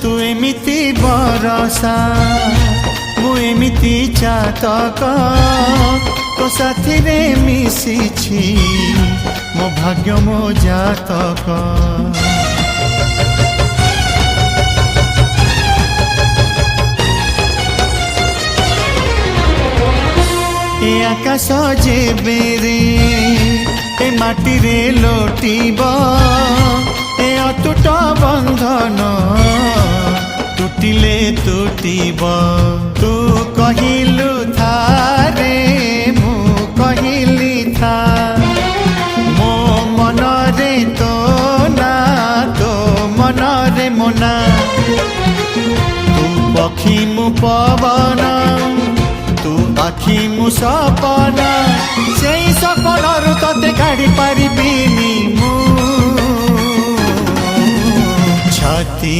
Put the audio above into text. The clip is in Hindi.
तू एमिति बरसा मु एमिति चातक तो साथी रे मिशिछि मो भाग्य मो जातक। ए आकाश जेबे रे ए माटी रे लोटिब ए अटूट बंधन टूटिले टूटिब। तू कहिलु था रे मु कहिली था मो मन रे तो ना तो मन रे मोना। तू पक्षी मु पवन तू आखि मु सपना से सपनरु तते काढ़ी पारिबिनी मु छाती।